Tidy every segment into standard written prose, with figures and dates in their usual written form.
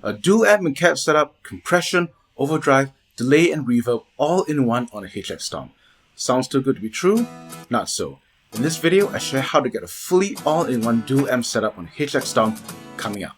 A dual amp and cap setup, compression, overdrive, delay and reverb all in one on a HX Stomp. Sounds too good to be true? Not so. In this video, I share how to get a fully all-in-one dual amp setup on HX Stomp coming up.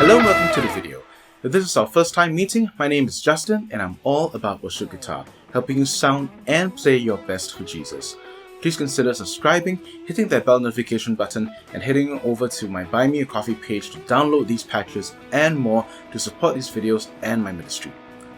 Hello and welcome to the video. If this is our first time meeting, my name is Justin and I'm all about worship guitar, helping you sound and play your best for Jesus. Please consider subscribing, hitting that bell notification button and heading over to my Buy Me a Coffee page to download these patches and more to support these videos and my ministry.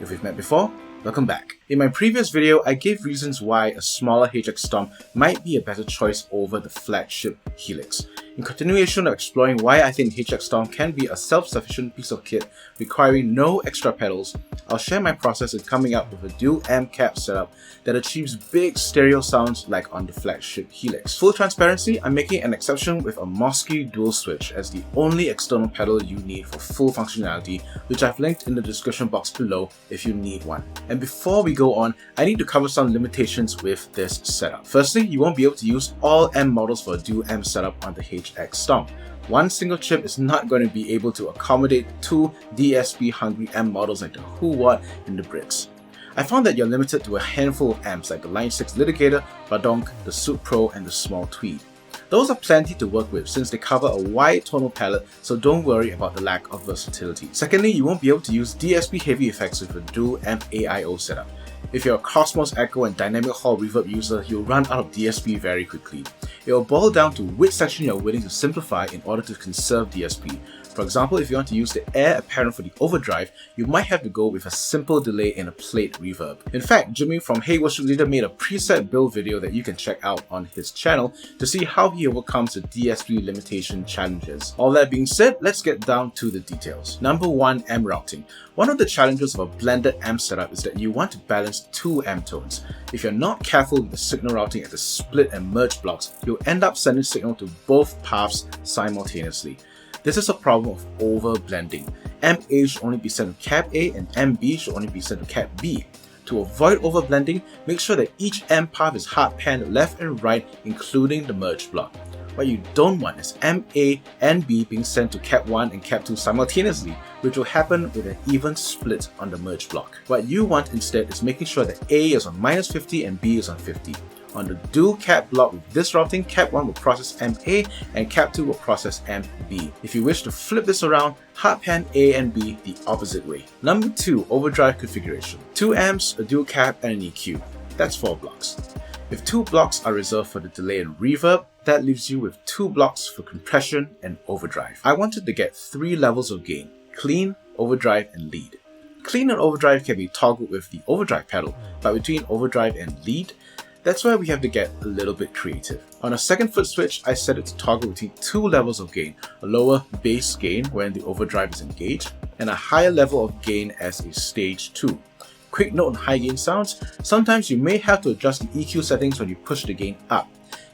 If we've met before, welcome back. In my previous video, I gave reasons why a smaller HX Stomp might be a better choice over the flagship Helix. In continuation of exploring why I think HX Stomp can be a self-sufficient piece of kit requiring no extra pedals, I'll share my process in coming up with a dual amp cap setup that achieves big stereo sounds like on the flagship Helix. Full transparency, I'm making an exception with a Mosky dual switch as the only external pedal you need for full functionality, which I've linked in the description box below if you need one. And before we go on, I need to cover some limitations with this setup. Firstly, you won't be able to use all amp models for a dual amp setup on the HX Stomp. One single chip is not going to be able to accommodate two DSP hungry amp models like the Who What and the Bricks. I found that you're limited to a handful of amps like the Line 6 Litigator, Badonk, the Suit Pro and the Small Tweed. Those are plenty to work with since they cover a wide tonal palette, so don't worry about the lack of versatility. Secondly, you won't be able to use DSP heavy effects with a dual amp AIO setup. If you're a Cosmos Echo and Dynamic Hall Reverb user, you'll run out of DSP very quickly. It will boil down to which section you're willing to simplify in order to conserve DSP. For example, if you want to use the air apparent for the overdrive, you might have to go with a simple delay and a plate reverb. In fact, Jimmy from Hey Worship Leader made a preset build video that you can check out on his channel to see how he overcomes the DSP limitation challenges. All that being said, let's get down to the details. Number 1, amp routing. One of the challenges of a blended amp setup is that you want to balance two amp tones. If you're not careful with the signal routing at the split and merge blocks, you'll end up sending signal to both paths simultaneously. This is a problem of over-blending. Amp A should only be sent to cap A and amp B should only be sent to cap B. To avoid over-blending, make sure that each amp path is hard-panned left and right, including the merge block. What you don't want is amp A and B being sent to cap 1 and cap 2 simultaneously, which will happen with an even split on the merge block. What you want instead is making sure that A is on -50 and B is on 50. On the dual cap block with this routing, cap 1 will process amp A and cap 2 will process amp B. If you wish to flip this around, hard pan A and B the opposite way. Number 2, overdrive configuration. 2 amps, a dual cap and an EQ. That's 4 blocks. If 2 blocks are reserved for the delay and reverb, that leaves you with 2 blocks for compression and overdrive. I wanted to get 3 levels of gain: clean, overdrive and lead. Clean and overdrive can be toggled with the overdrive pedal, but between overdrive and lead, that's where we have to get a little bit creative. On a second foot switch, I set it to toggle between 2 levels of gain: a lower bass gain when the overdrive is engaged, and a higher level of gain as a stage 2. Quick note on high gain sounds: sometimes you may have to adjust the EQ settings when you push the gain up.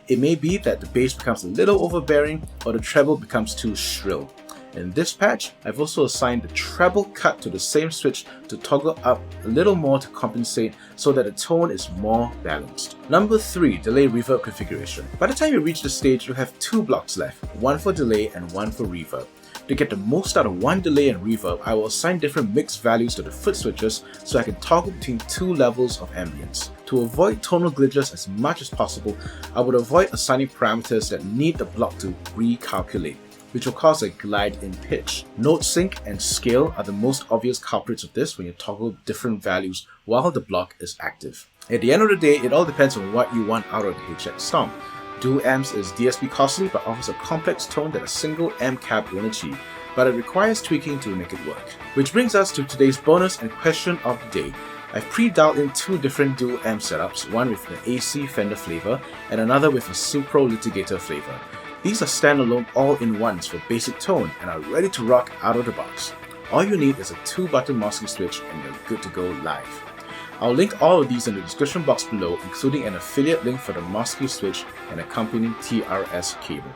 It may be that the bass becomes a little overbearing or the treble becomes too shrill. In this patch, I've also assigned the treble cut to the same switch to toggle up a little more to compensate so that the tone is more balanced. Number 3, delay reverb configuration. By the time you reach the stage, you have 2 blocks left, one for delay and one for reverb. To get the most out of one delay and reverb, I will assign different mix values to the foot switches so I can toggle between 2 levels of ambience. To avoid tonal glitches as much as possible, I would avoid assigning parameters that need the block to recalculate, which will cause a glide in pitch. Note sync and scale are the most obvious culprits of this when you toggle different values while the block is active. At the end of the day, it all depends on what you want out of the HX Stomp. Dual amps is DSP costly but offers a complex tone that a single amp cap won't achieve, but it requires tweaking to make it work. Which brings us to today's bonus and question of the day. I've pre-dialed in 2 different dual amp setups, one with the AC Fender flavor and another with a Supro Litigator flavor. These are standalone all-in-ones for basic tone and are ready to rock out of the box. All you need is a 2-button Mosky switch and you're good to go live. I'll link all of these in the description box below, including an affiliate link for the Moscow switch and accompanying TRS cable.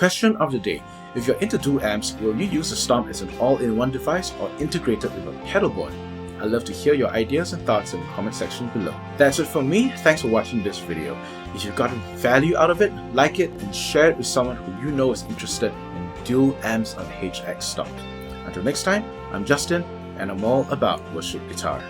Question of the day. If you're into dual amps, will you use the Stomp as an all-in-one device or integrated with a pedal board? I'd love to hear your ideas and thoughts in the comment section below. That's it from me. Thanks for watching this video. If you've gotten value out of it, like it and share it with someone who you know is interested in dual amps on HX Stomp. Until next time, I'm Justin and I'm all about worship guitar.